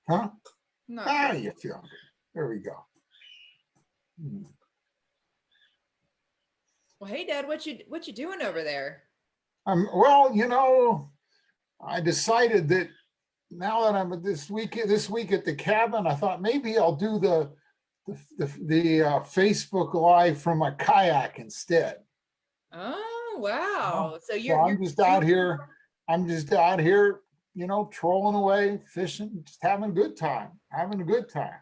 Huh? Not Ah, sure. you feel good. There we go. Well, hey, Dad, what you doing over there? Well, I decided that now that I'm this week at the cabin, I thought maybe I'll do the Facebook Live from a kayak instead. Oh, wow. So So you're I'm just out here. I'm just out here, trolling away, fishing, just having a good time. Having a good time.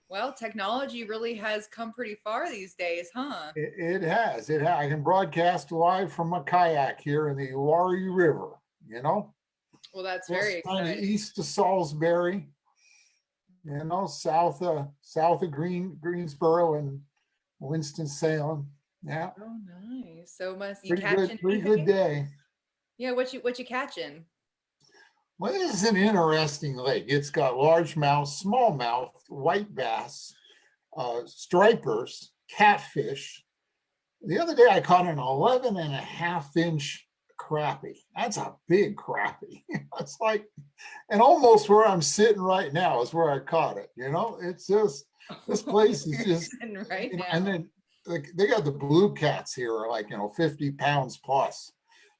well, technology really has come pretty far these days, huh? It has. It has. I can broadcast live from a kayak here in the Uwharrie River. Well, that's very Just kind of exciting. east of Salisbury. South of Greensboro and Winston-Salem. Yeah, Oh, nice. So must you pretty catching good, pretty anything? good day. Yeah, what you catching? Well, this is an interesting lake. It's got largemouth, smallmouth, white bass, stripers, catfish. The other day I caught an 11 and a half inch crappie. That's a big crappie. It's like, and almost where I'm sitting right now is where I caught it. It's just, this place is You're just, sitting right and now. then they got the blue cats here are like, 50 pounds plus.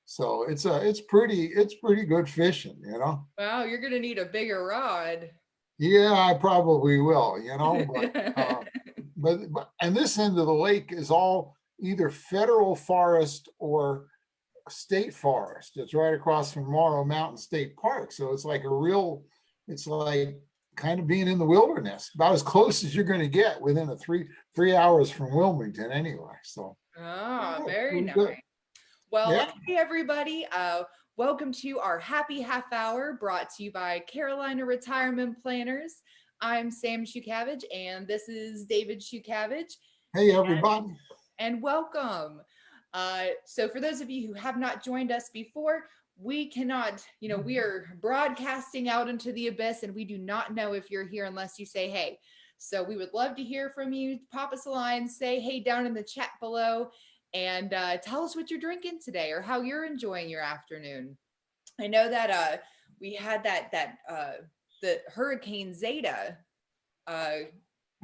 So it's pretty good fishing. Wow, you're gonna need a bigger rod. Yeah, I probably will, but and this end of the lake is all either federal forest or state forest. It's right across from Morrow Mountain State Park. So it's like kind of being in the wilderness, about as close as you're going to get within a three hours from Wilmington anyway. So Ah, yeah, very pretty nice. good. Well, Yeah. hey everybody. Welcome to our happy half hour brought to you by Carolina Retirement Planners. I'm Sam Shukavage and this is David Shukavage. Hey, everybody. And welcome. So, for those of you who have not joined us before, we cannot, we are broadcasting out into the abyss and we do not know if you're here unless you say hey. So, we would love to hear from you. Pop us a line, say hey down in the chat below, and tell us what you're drinking today or how you're enjoying your afternoon. I know that we had the Hurricane Zeta. Uh,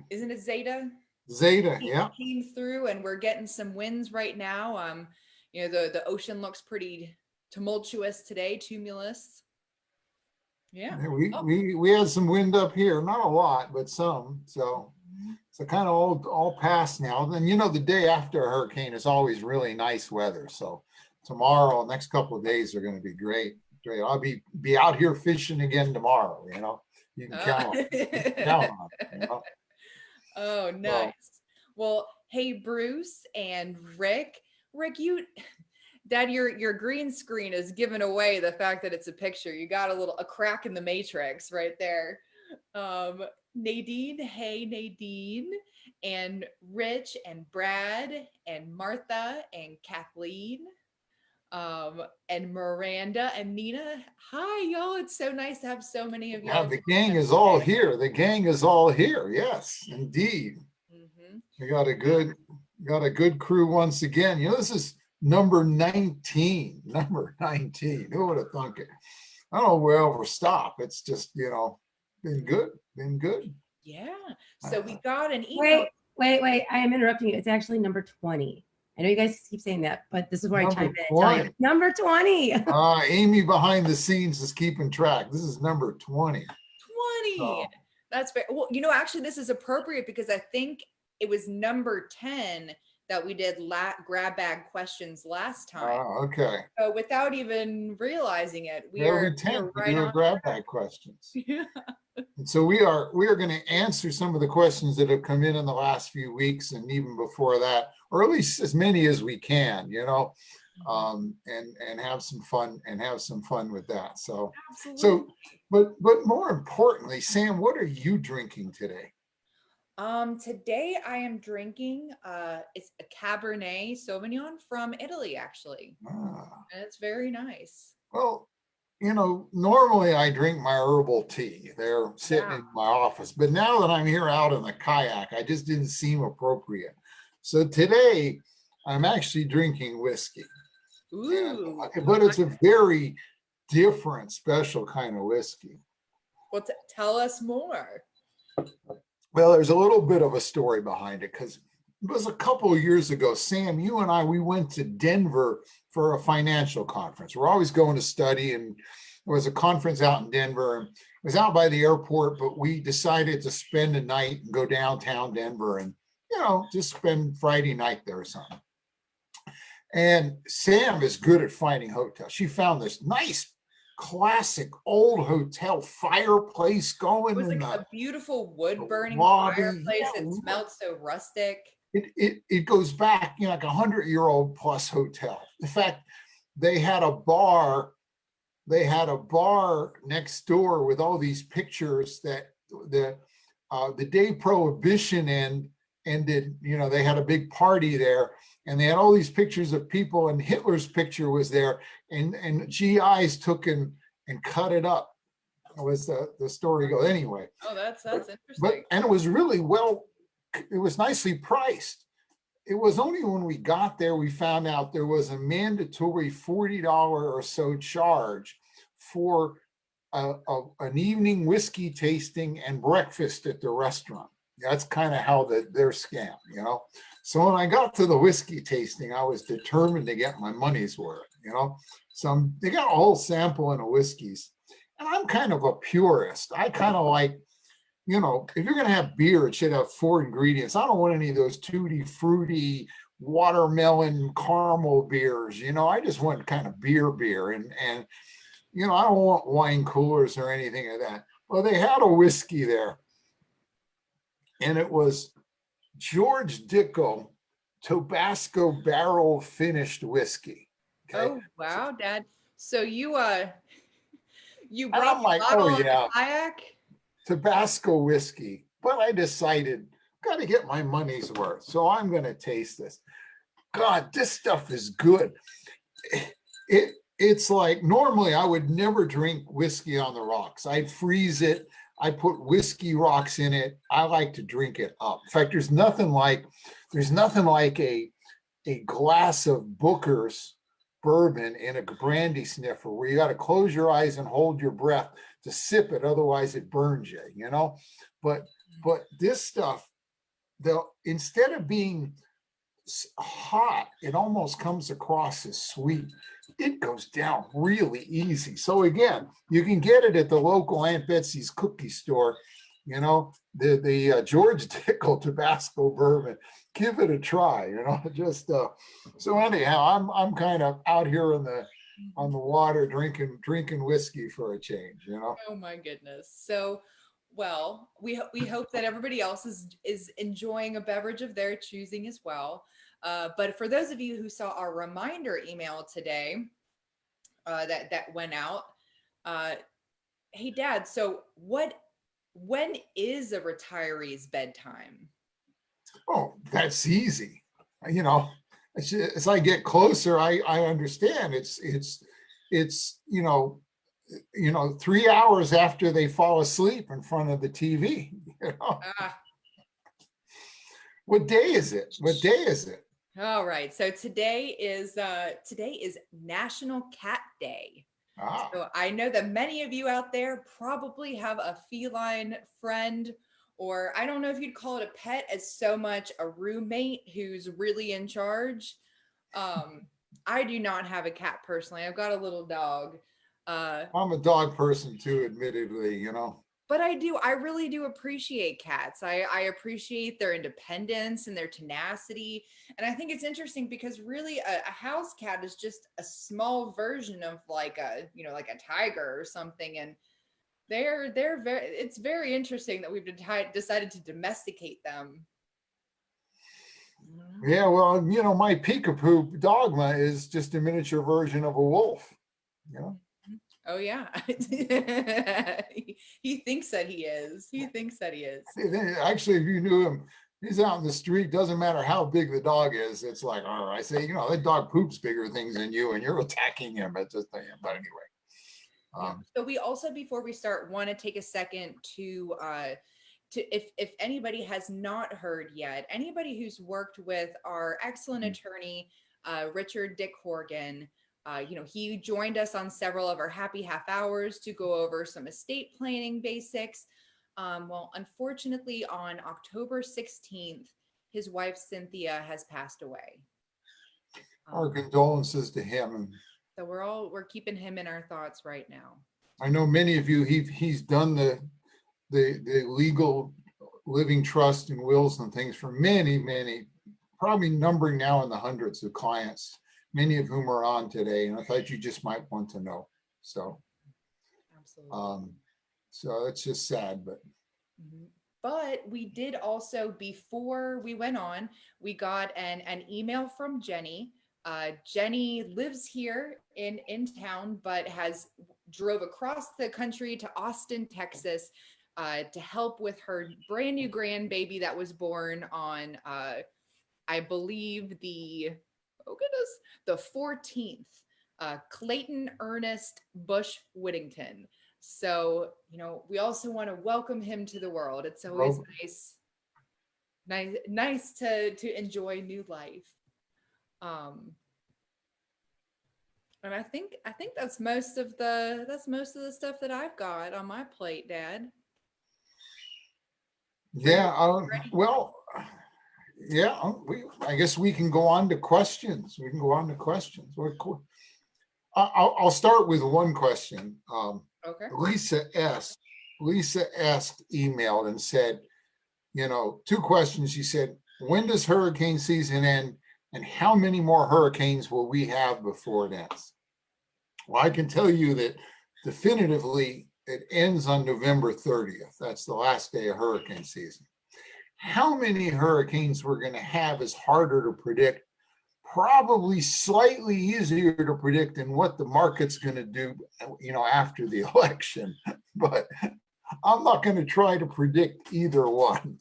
isn't it Zeta? Zeta, yeah. Came through and we're getting some winds right now. The ocean looks pretty tumultuous today, tumulus. Yeah. Oh. We had some wind up here, not a lot, but some. So kind of all past now. Then the day after a hurricane is always really nice weather. So tomorrow, next couple of days are going to be great. Great. I'll be out here fishing again tomorrow. You can count on it. Oh, nice. Well, hey Bruce and Rick. Rick, Dad, your green screen is giving away the fact that it's a picture. You got a crack in the matrix right there. Nadine, hey Nadine, and Rich and Brad and Martha and Kathleen, and Miranda and Nina. Hi, y'all. It's so nice to have so many of y'all. Yeah, the gang is all here. The gang is all here. Yes, indeed. We got a good crew once again. This is number 19. Number 19. Who would have thunk it? I don't know where we'll stop. It's just, been good. Been good. Yeah. So we got an email. Wait. I am interrupting you. It's actually number 20. I know you guys keep saying that, but this is where I chime in and tell you. Number 20. Amy behind the scenes is keeping track. This is number 20. 20. So. That's fair. Well, actually, this is appropriate because I think it was number 10 that we did grab bag questions last time. Oh, okay. So without even realizing it, we are right on grab bag questions. Yeah. And so we are going to answer some of the questions that have come in the last few weeks and even before that, or at least as many as we can, and have some fun with that. So, absolutely. But more importantly, Sam, what are you drinking today? Today I am drinking it's a Cabernet Sauvignon from Italy, actually. And it's very nice. Well, normally I drink my herbal tea. They're sitting in my office, but now that I'm here out in the kayak, I just didn't seem appropriate. So today I'm actually drinking whiskey. Ooh. But it's a very different, special kind of whiskey. Well, tell us more. Well, there's a little bit of a story behind it because it was a couple of years ago. Sam, you and I, we went to Denver for a financial conference. We're always going to study, and there was a conference out in Denver. And it was out by the airport, but we decided to spend a night and go downtown Denver and, just spend Friday night there or something. And Sam is good at finding hotels. She found this nice, classic old hotel, fireplace going. It was in like the a beautiful wood burning lobby. fireplace. Yeah, It smelled so rustic. it goes back, like 100-year-old plus hotel. In fact, they had a bar. They had a bar next door with all these pictures that the day Prohibition ended. They had a big party there, and they had all these pictures of people, and Hitler's picture was there, and GIs took and cut it up. That was the story goes anyway. Oh, that's interesting. And it was really it was nicely priced. It was only when we got there we found out there was a mandatory $40 or so charge for an evening whiskey tasting and breakfast at the restaurant. That's kind of how their scam, So when I got to the whiskey tasting, I was determined to get my money's worth, So they got a whole sample of whiskeys. And I'm kind of a purist. I kind of like, if you're going to have beer, it should have 4 ingredients. I don't want any of those tutti fruity watermelon caramel beers. I just want kind of beer. And I don't want wine coolers or anything like that. Well, they had a whiskey there. And it was George Dickel Tabasco barrel finished whiskey. Okay? Oh, wow, Dad. So you brought I'm like, the bottle on the kayak? Tabasco whiskey. But I decided, got to get my money's worth. So I'm going to taste this. God, this stuff is good. It's like, normally I would never drink whiskey on the rocks. I'd freeze it. I put whiskey rocks in it. I like to drink it up. In fact, there's nothing like a glass of Booker's bourbon in a brandy sniffer where you got to close your eyes and hold your breath to sip it. Otherwise it burns you, but this stuff, instead of being hot, it almost comes across as sweet. It goes down really easy. So again, you can get it at the local Aunt Betsy's cookie store. The George Dickel Tabasco bourbon. Give it a try. So anyhow, I'm kind of out here on the water drinking whiskey for a change. Oh my goodness. So, well, we hope that everybody else is enjoying a beverage of their choosing as well. But for those of you who saw our reminder email today that went out, hey, Dad, so when is a retiree's bedtime? Oh, that's easy. As I get closer, I understand it's 3 hours after they fall asleep in front of the TV. What day is it? All right. So today is National Cat Day. So I know that many of you out there probably have a feline friend, or I don't know if you'd call it a pet as so much a roommate who's really in charge. I do not have a cat personally. I've got a little dog. I'm a dog person too, admittedly, But I really do appreciate cats. I appreciate their independence and their tenacity. And I think it's interesting because really a house cat is just a small version of like a tiger or something. And it's very interesting that we've decided to domesticate them. Yeah, well, my peekapoo dogma is just a miniature version of a wolf, Oh yeah. He thinks that he is. Actually, if you knew him, he's out in the street, doesn't matter how big the dog is. It's like, all right, I say, that dog poops bigger things than you and you're attacking him. But anyway. So we also, before we start, want to take a second to if anybody has not heard yet, anybody who's worked with our excellent attorney, Richard Dick Horgan, He joined us on several of our happy half hours to go over some estate planning basics. Well, unfortunately, on October 16th, his wife Cynthia has passed away. Our condolences to him. And so we're keeping him in our thoughts right now. I know many of you, he's done the legal living trust and wills and things for many, probably numbering now in the hundreds of clients, many of whom are on today. And I thought you just might want to know. So, absolutely. So it's just sad, but. But we did also, before we went on, we got an email from Jenny. Jenny lives here in town, but drove across the country to Austin, Texas, to help with her brand new grandbaby that was born on, I believe the 14th, Clayton Ernest Bush Whittington. So, we also want to welcome him to the world. It's always nice to enjoy new life. And I think that's most of the stuff that I've got on my plate, Dad. Yeah. I guess we can go on to questions. I'll start with one question. Okay. Lisa S emailed and said, two questions. She said, when does hurricane season end and how many more hurricanes will we have before it ends? Well, I can tell you that definitively it ends on November 30th. That's the last day of hurricane season. How many hurricanes we're going to have is harder to predict, probably slightly easier to predict than what the market's going to do, after the election. But I'm not going to try to predict either one.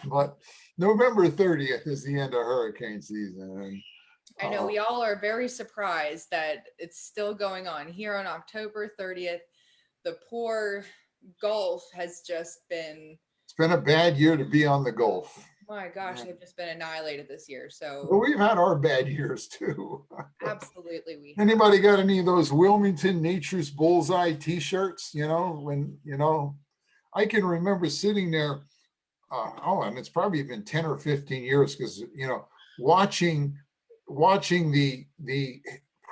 But November 30th is the end of hurricane season. And, I know we all are very surprised that it's still going on here on October 30th. The poor Gulf has just been. It's been a bad year to be on the Gulf. My gosh, they've just been annihilated this year. So well, we've had our bad years too. Absolutely, we have. Anybody got any of those Wilmington Nature's Bullseye T-shirts? I can remember sitting there. And it's probably been 10 or 15 years because watching the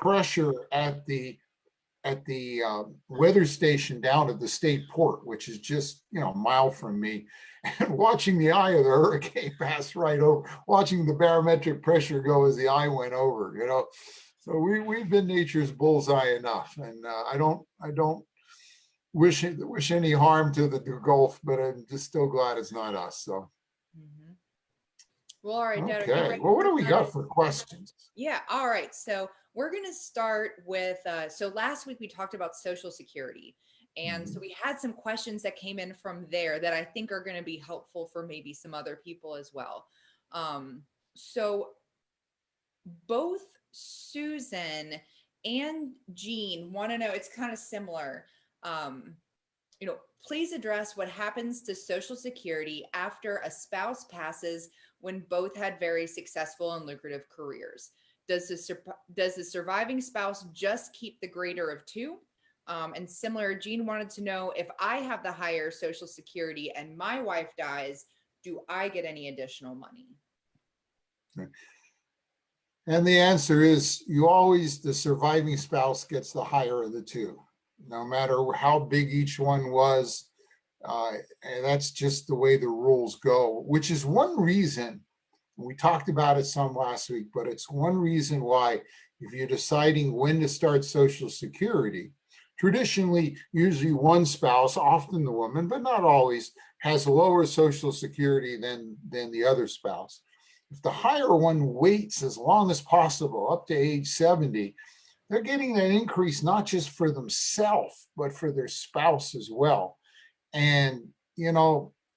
pressure at the weather station down at the state port, which is just a mile from me, and watching the eye of the hurricane pass right over, watching the barometric pressure go as the eye went over. So we've been nature's bullseye enough, and I don't wish any harm to the Gulf, but I'm just still glad it's not us. So. Well, all right, Dad. Okay. Well, what do we got for questions? Yeah. All right. So we're going to start with, so last week we talked about Social Security. And so we had some questions that came in from there that I think are going to be helpful for maybe some other people as well. So both Susan and Jean want to know, it's kind of similar. Please address what happens to Social Security after a spouse passes when both had very successful and lucrative careers. Does the surviving spouse just keep the greater of two? And similar, Jean wanted to know, if I have the higher Social Security and my wife dies, do I get any additional money? And the answer is the surviving spouse gets the higher of the two, no matter how big each one was. And that's just the way the rules go, which is one reason, we talked about it some last week, but it's one reason why, if you're deciding when to start Social Security, traditionally, usually one spouse, often the woman, but not always, has lower Social Security than the other spouse. If the higher one waits as long as possible, up to age 70, they're getting that increase not just for themselves, but for their spouse as well. And,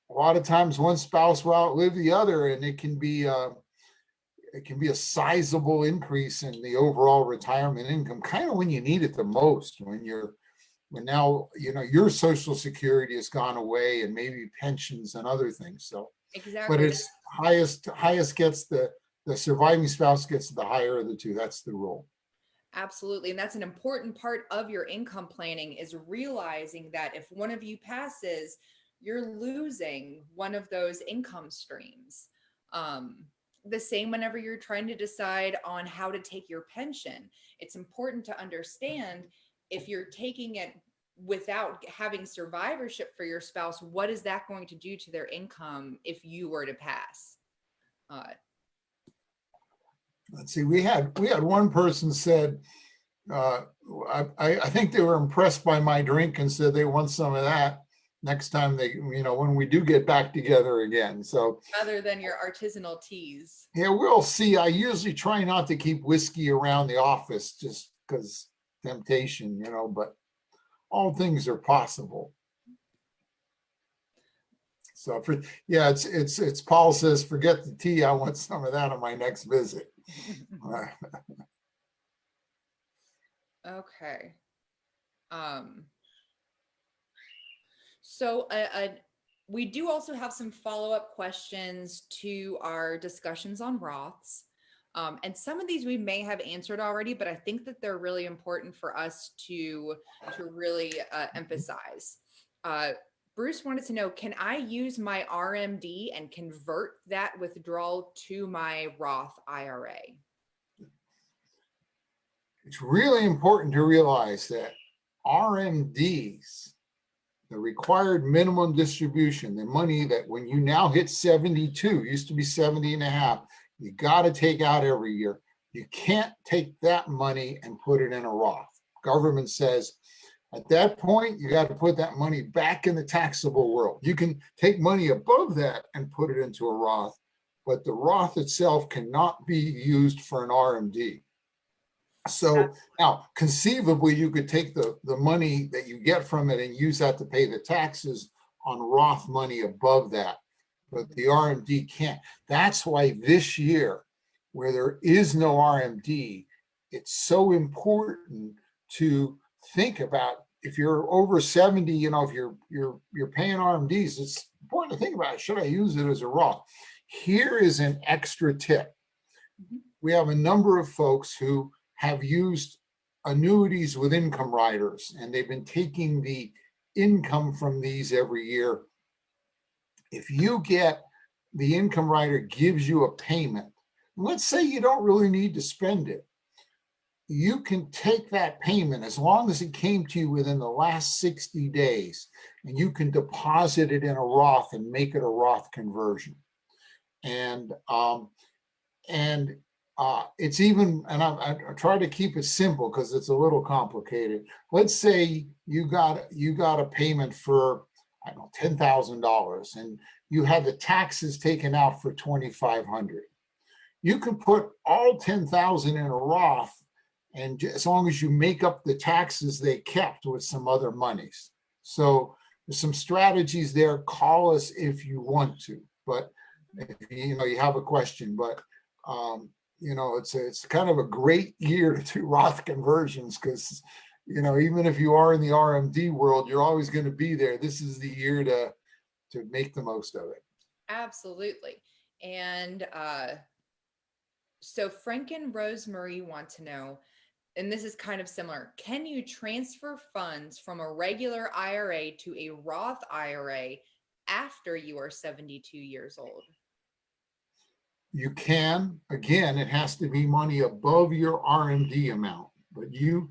a lot of times one spouse will outlive the other, and it can be a sizable increase in the overall retirement income, kind of when you need it the most, when now, your Social Security has gone away and maybe pensions and other things. So, exactly. But it's highest gets the surviving spouse gets the higher of the two. That's the rule. Absolutely. And that's an important part of your income planning, is realizing that if one of you passes, you're losing one of those income streams. The same whenever you're trying to decide on how to take your pension. It's important to understand, if you're taking it without having survivorship for your spouse, what is that going to do to their income if you were to pass? Let's see, we had one person said, I think they were impressed by my drink and said they want some of that next time they, when we do get back together again. So other than your artisanal teas. Yeah, we'll see. I usually try not to keep whiskey around the office just because temptation, but all things are possible. So it's Paul says, forget the tea. I want some of that on my next visit. Okay. So we do also have some follow-up questions to our discussions on Roths. And some of these we may have answered already, but I think that they're really important for us to really emphasize. Bruce wanted to know, can I use my RMD and convert that withdrawal to my Roth IRA? It's really important to realize that RMDs, the required minimum distribution, the money that when you now hit 72, used to be 70 and a half, you got to take out every year. You can't take that money and put it in a Roth. Government says at that point, you got to put that money back in the taxable world. You can take money above that and put it into a Roth, but the Roth itself cannot be used for an RMD. So now, conceivably, you could take the money that you get from it and use that to pay the taxes on Roth money above that, but the RMD can't. That's why this year, where there is no RMD, it's so important to think about, if you're over 70, if you're paying RMDs, it's important to think about, should I use it as a Roth? Here is an extra tip. We have a number of folks who have used annuities with income riders, and they've been taking the income from these every year. If you get the income rider gives you a payment, let's say you don't really need to spend it, you can take that payment as long as it came to you within the last 60 days, and you can deposit it in a Roth and make it a Roth conversion. And it's even, and I try to keep it simple because it's a little complicated. Let's say you got a payment for, I don't know, $10,000, and you had the taxes taken out for $2,500. You can put all $10,000 in a Roth, and as long as you make up the taxes they kept with some other monies. So there's some strategies there. Call us if you want to, but if you have a question. But it's kind of a great year to do Roth conversions, because even if you are in the RMD world, you're always going to be there. This is the year to make the most of it. Absolutely. And so Frank and Rosemary want to know, and this is kind of similar, can you transfer funds from a regular IRA to a Roth IRA after you are 72 years old? You can. Again, it has to be money above your RMD amount, but you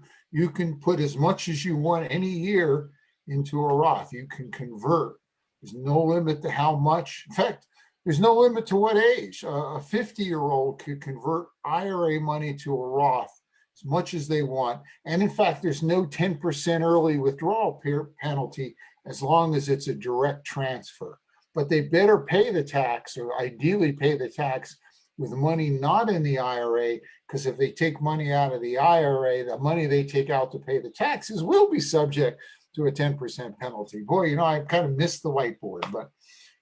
can put as much as you want any year into a Roth. You can convert. There's no limit to how much. In fact, there's no limit to what age. A 50-year-old could convert IRA money to a Roth as much as they want. And in fact, there's no 10% early withdrawal penalty as long as it's a direct transfer. But they better pay the tax, or ideally pay the tax with money not in the IRA, because if they take money out of the IRA, the money they take out to pay the taxes will be subject to a 10% penalty. Boy, I kind of missed the whiteboard, but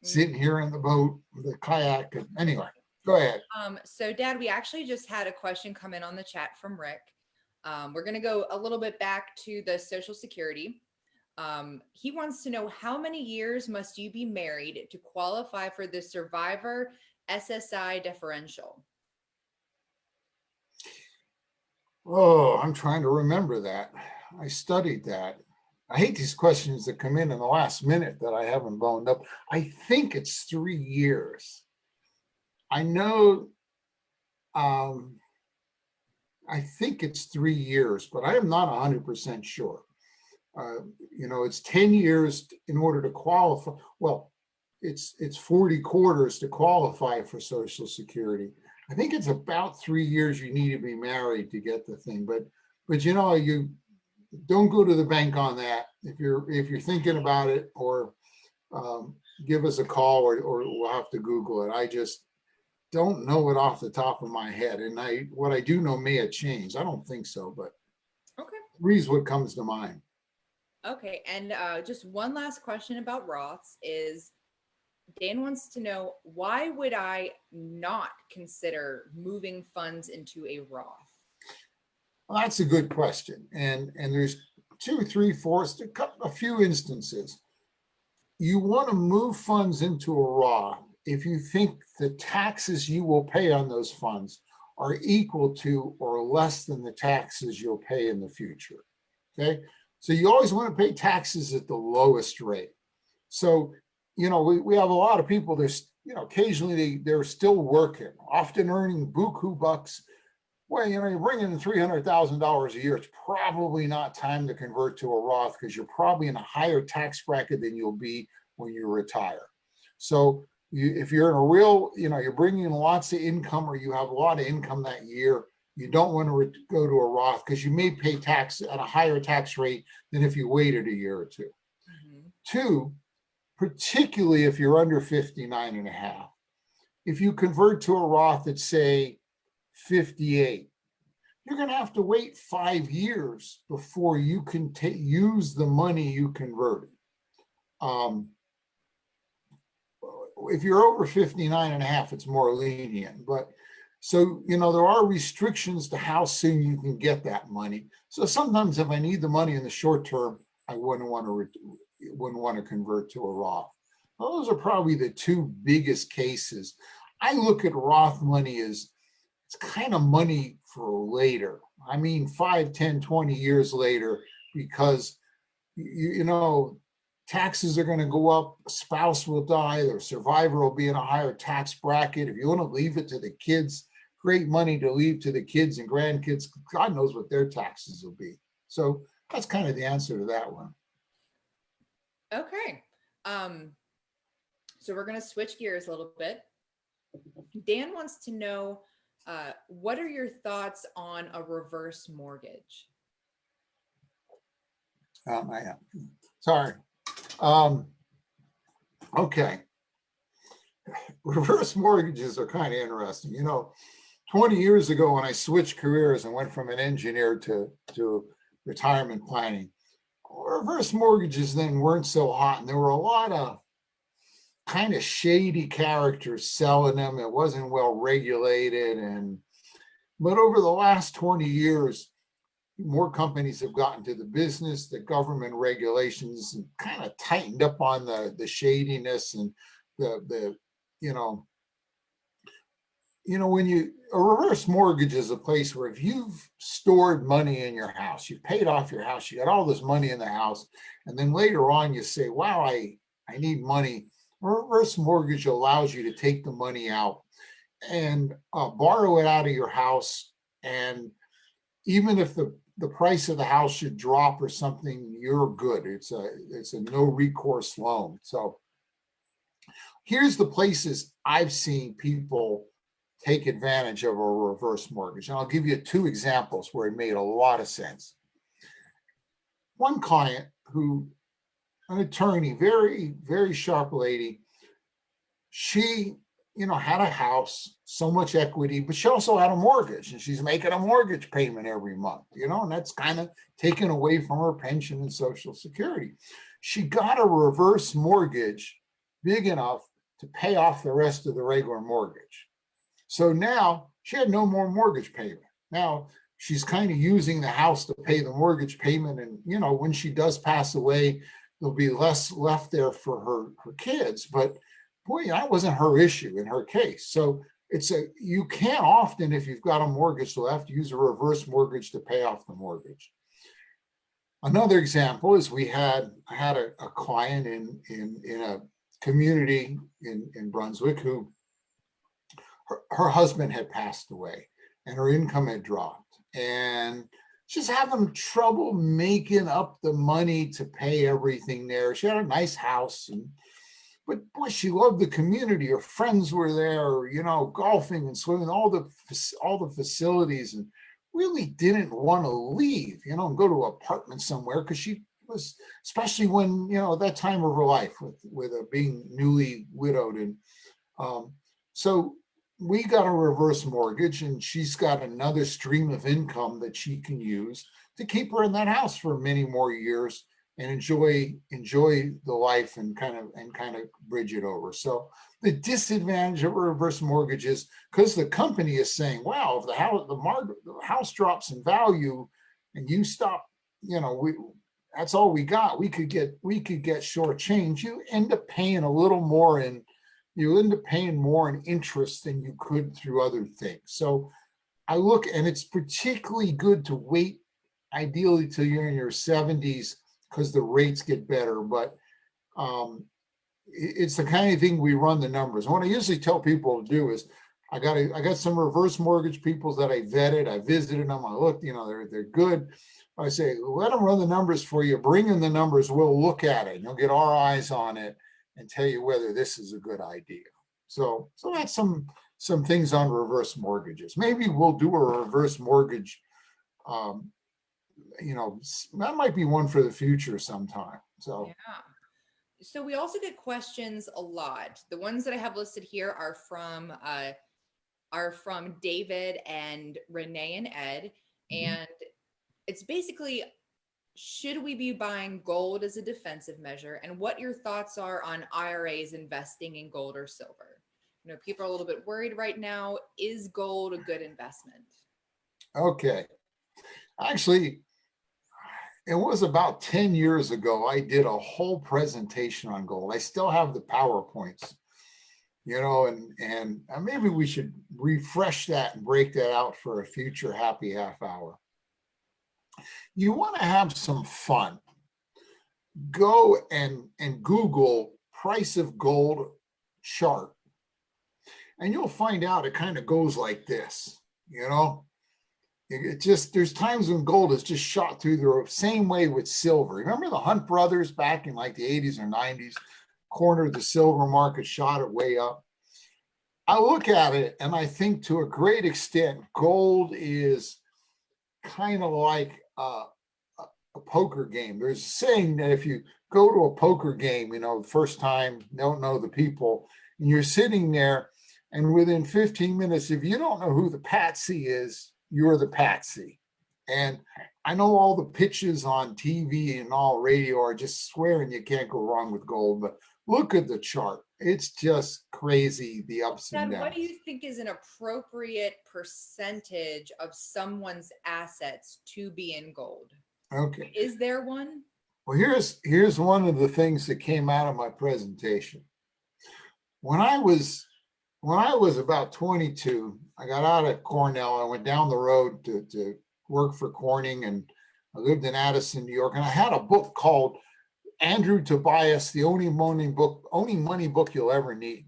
sitting here in the boat, the kayak, anyway, go ahead. So Dad, we actually just had a question come in on the chat from Rick. We're going to go a little bit back to the Social Security. He wants to know, how many years must you be married to qualify for the survivor SSI differential? Oh, I'm trying to remember that. I studied that. I hate these questions that come in the last minute that I haven't boned up. I think it's 3 years. I know, um, I think it's 3 years, but I am not 100% sure. It's 10 years in order to qualify. Well, it's 40 quarters to qualify for Social Security. I think it's about 3 years you need to be married to get the thing, but you don't go to the bank on that. If you're thinking about it, or give us a call, or we'll have to Google it. I just don't know it off the top of my head, and what I do know may have changed. I don't think so, but Okay. 3 is what comes to mind. Okay. And just one last question about Roths is, Dan wants to know, why would I not consider moving funds into a Roth? Well, that's a good question. And there's 2, 3, 4, a few instances. You want to move funds into a Roth if you think the taxes you will pay on those funds are equal to or less than the taxes you'll pay in the future. Okay. So you always want to pay taxes at the lowest rate. So, we have a lot of people, there's, occasionally they're still working, often earning buku bucks. Well, you're bringing in $300,000 a year. It's probably not time to convert to a Roth, because you're probably in a higher tax bracket than you'll be when you retire. So if you're in a real, you're bringing in lots of income, or you have a lot of income that year, you don't want to go to a Roth, because you may pay tax at a higher tax rate than if you waited a year or two. Mm-hmm. 2, particularly if you're under 59 and a half. If you convert to a Roth at, say, 58, you're going to have to wait 5 years before you can use the money you converted. If you're over 59 and a half, it's more lenient. But so, there are restrictions to how soon you can get that money. So sometimes if I need the money in the short term, I wouldn't want to convert to a Roth. Those are probably the 2 biggest cases. I look at Roth money as, it's kind of money for later. I mean, 5, 10, 20 years later, because, taxes are going to go up, a spouse will die, their survivor will be in a higher tax bracket. If you want to leave it to the kids, great money to leave to the kids and grandkids. God knows what their taxes will be. So that's kind of the answer to that one. Okay. So we're going to switch gears a little bit. Dan wants to know, what are your thoughts on a reverse mortgage? Sorry. Okay. Reverse mortgages are kind of interesting. 20 years ago, when I switched careers and went from an engineer to retirement planning, reverse mortgages then weren't so hot, and there were a lot of kind of shady characters selling them. It wasn't well regulated, but over the last 20 years, more companies have gotten to the business. The government regulations kind of tightened up on the shadiness, and when a reverse mortgage is a place where, if you've stored money in your house, you paid off your house, you got all this money in the house, and then later on you say, wow, I need money. A reverse mortgage allows you to take the money out and borrow it out of your house. And even if the price of the house should drop or something, you're good. It's a no recourse loan. So here's the places I've seen people take advantage of a reverse mortgage. And I'll give you 2 examples where it made a lot of sense. One client, an attorney, very, very sharp lady, she, had a house, so much equity, but she also had a mortgage, and she's making a mortgage payment every month, and that's kind of taken away from her pension and Social Security. She got a reverse mortgage big enough to pay off the rest of the regular mortgage. So now she had no more mortgage payment. Now she's kind of using the house to pay the mortgage payment. And, when she does pass away, there'll be less left there for her kids. But boy, that wasn't her issue in her case. So you can't often, if you've got a mortgage left, use a reverse mortgage to pay off the mortgage. Another example is I had a client in a community in Brunswick who her husband had passed away and her income had dropped, and she's having trouble making up the money to pay everything there. She had a nice house, but boy, she loved the community. Her friends were there, golfing and swimming, all the facilities, and really didn't want to leave, and go to an apartment somewhere, because she was, especially when, that time of her life with being newly widowed. And so we got a reverse mortgage, and she's got another stream of income that she can use to keep her in that house for many more years and enjoy the life and kind of bridge it over. So the disadvantage of a reverse mortgage is, because the company is saying, wow, if the house drops in value and you stop, that's all we got, we could get shortchanged. You end up paying a little more in interest than you could through other things. So I look, and it's particularly good to wait, ideally till you're in your 70s, because the rates get better. But it's the kind of thing we run the numbers. What I usually tell people to do is, I got some reverse mortgage people that I vetted, I visited them, I looked, they're good. I say, let them run the numbers for you, bring in the numbers, we'll look at it, and you'll get our eyes on it and tell you whether this is a good idea. So that's some things on reverse mortgages. Maybe we'll do a reverse mortgage. That might be one for the future sometime. So yeah. So we also get questions a lot. The ones that I have listed here are from David and Renee and Ed, and it's basically, should we be buying gold as a defensive measure, and what your thoughts are on IRAs investing in gold or silver? People are a little bit worried right now. Is gold a good investment? Okay. Actually, it was about 10 years ago, I did a whole presentation on gold. I still have the PowerPoints, and maybe we should refresh that and break that out for a future happy half hour. You want to have some fun. Go and Google price of gold chart, and you'll find out it kind of goes like this, It just, there's times when gold is just shot through the roof. Same way with silver. Remember the Hunt brothers back in like the 80s or 90s, cornered the silver market, shot it way up. I look at it and I think, to a great extent, gold is kind of like a poker game. There's a saying that if you go to a poker game, the first time, don't know the people, and you're sitting there, and within 15 minutes, if you don't know who the patsy is, you're the patsy. And I know all the pitches on TV and all radio are just swearing you can't go wrong with gold, but look at the chart. It's just crazy, the ups and downs. What do you think is an appropriate percentage of someone's assets to be in gold? Okay. Is there one? Well, here's one of the things that came out of my presentation. When I was about 22, I got out of Cornell. I went down the road to work for Corning, and I lived in Addison, New York. And I had a book called Andrew Tobias, the only money book you'll ever need,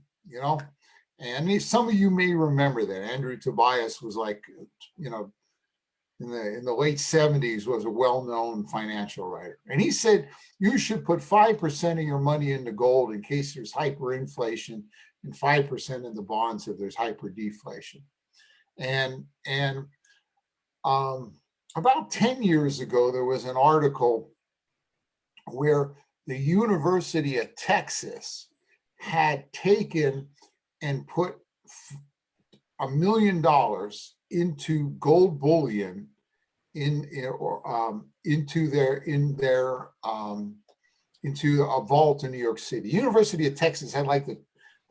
And some of you may remember that Andrew Tobias was like, in the late 70s, was a well-known financial writer. And he said, you should put 5% of your money into gold in case there's hyperinflation, and 5% in the bonds if there's hyperdeflation. And about 10 years ago, there was an article where the University of Texas had taken and put $1 million into gold bullion into a vault in New York City. University of Texas had like the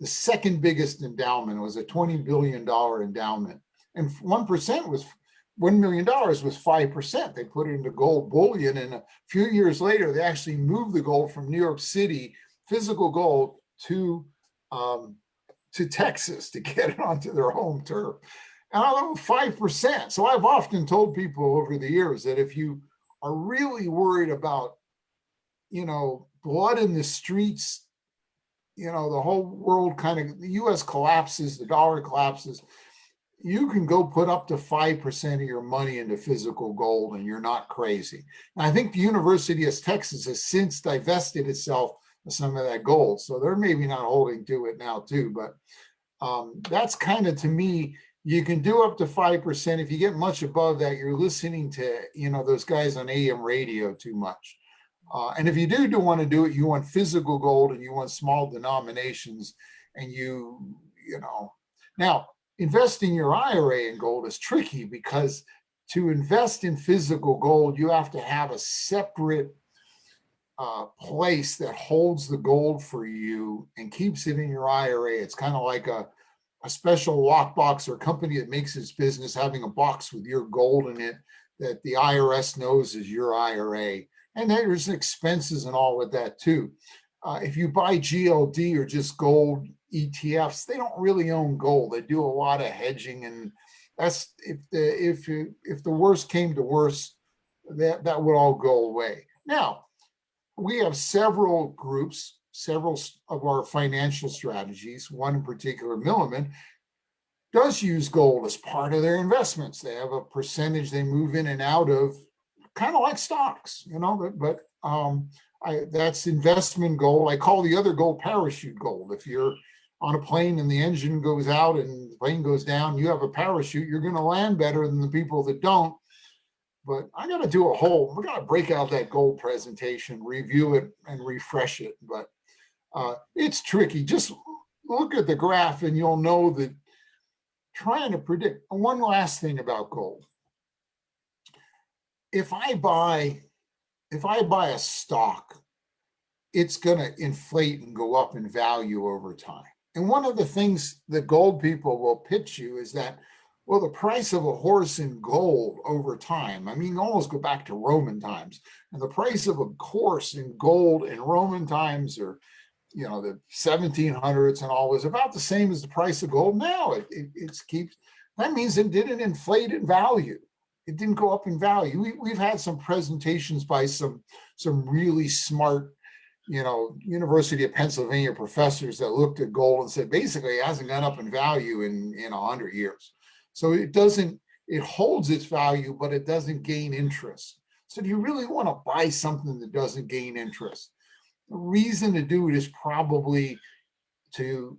second biggest endowment. It was a $20 billion endowment, and 1% was $1 million was 5%. They put it into gold bullion, and a few years later, they actually moved the gold from New York City, physical gold, to to Texas to get it onto their home turf. And I own 5%. So I've often told people over the years that if you are really worried about, blood in the streets, the whole world the US collapses, the dollar collapses, you can go put up to 5% of your money into physical gold and you're not crazy. And I think the University of Texas has since divested itself of some of that gold. So they're maybe not holding to it now too, but that's kind of, to me, you can do up to 5%. If you get much above that, you're listening to, those guys on AM radio too much. And if you do want to do it, you want physical gold and you want small denominations, and now investing your IRA in gold is tricky, because to invest in physical gold, you have to have a separate place that holds the gold for you and keeps it in your IRA. It's kind of like a special lockbox, or company that makes its business having a box with your gold in it that the IRS knows is your IRA. And there's expenses and all with that too. If you buy GLD or just gold ETFs, they don't really own gold. They do a lot of hedging, and that's if the worst came to worst, that would all go away. Now, we have several groups, several of our financial strategies. One in particular, Milliman, does use gold as part of their investments. They have a percentage they move in and out of, kind of like stocks, but that's investment gold. I call the other gold parachute gold. If you're on a plane and the engine goes out and the plane goes down, you have a parachute, you're going to land better than the people that don't. But I got to do we got to break out that gold presentation, review it and refresh it. But it's tricky. Just look at the graph and you'll know that trying to predict. One last thing about gold. If I buy a stock, it's going to inflate and go up in value over time. And one of the things that gold people will pitch you is that, well, the price of a horse in gold over time, almost go back to Roman times, and the price of a horse in gold in Roman times, or, the 1700s and all, is about the same as the price of gold now. That means it didn't inflate in value. It didn't go up in value. We've had some presentations by some really smart, University of Pennsylvania professors that looked at gold and said, basically, it hasn't gone up in value in 100 years. So it holds its value, but it doesn't gain interest. So do you really want to buy something that doesn't gain interest? The reason to do it is probably to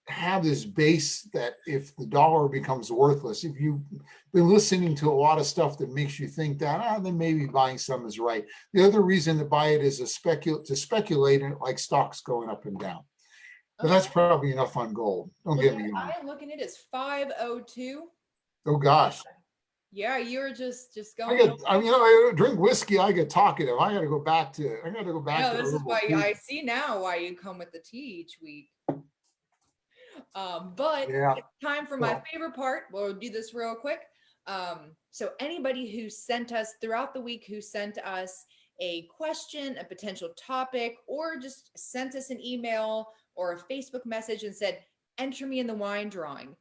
have this base that if the dollar becomes worthless, if you've been listening to a lot of stuff that makes you think that, then maybe buying some is right. The other reason to buy it is to speculate in it, like stocks going up and down. But that's probably enough on gold. Don't get me wrong. I'm looking at it as 502. Oh gosh. Yeah, you were just going. I drink whiskey. I get talkative. I got to go back to. No, this is why I see now why you come with the tea each week. But yeah. It's time for my favorite part. We'll do this real quick. So anybody who sent us throughout the week, who sent us a question, a potential topic, or just sent us an email or a Facebook message and said, enter me in the wine drawing.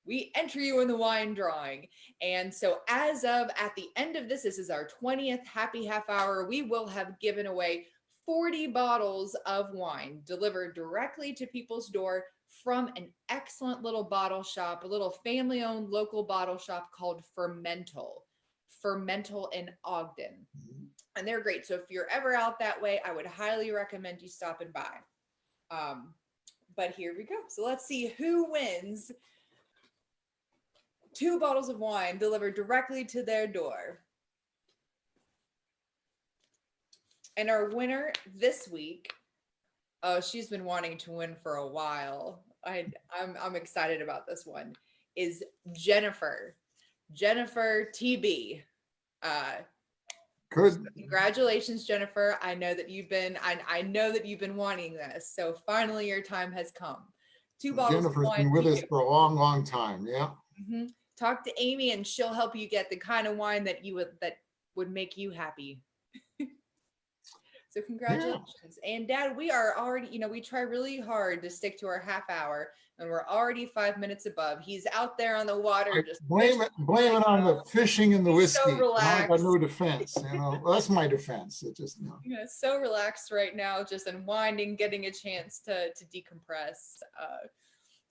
We enter you in the wine drawing. And so as of at the end of this is our 20th happy half hour, we will have given away 40 bottles of wine delivered directly to people's door from an excellent little bottle shop, a little family-owned local bottle shop called Fermental in Ogden. And they're great. So if you're ever out that way, I would highly recommend you stopping by. But here we go. So let's see who wins 2 bottles of wine delivered directly to their door. And our winner this week, she's been wanting to win for a while. I'm excited about this one, is Jennifer TB. Good. Congratulations, Jennifer. I know that you've been wanting this. So finally your time has come. 2 bottles Jennifer's of wine. Been with us for a long, long time. Yeah. Mm-hmm. Talk to Amy and she'll help you get the kind of wine that would make you happy. So congratulations. And Dad, we are already, we try really hard to stick to our half hour, and we're already 5 minutes above. He's out there on the water. Just blame it on the fishing and the He's so whiskey. I got relaxed. no defense. That's my defense. It just, So relaxed right now, just unwinding, getting a chance to decompress.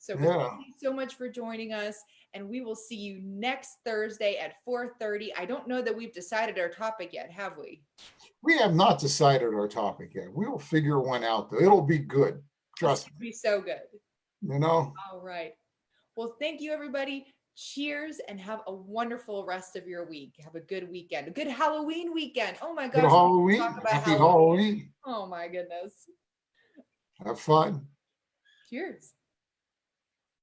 So thank you so much for joining us, and we will see you next Thursday at 4:30. I don't know that we've decided our topic yet, have we? We have not decided our topic yet. We will figure one out, though. It'll be good. Trust me. It'll be so good. All right. Well, thank you, everybody. Cheers, and have a wonderful rest of your week. Have a good weekend, a good Halloween weekend. Oh my gosh. Good Halloween. Talk about Happy Halloween. Oh my goodness. Have fun. Cheers.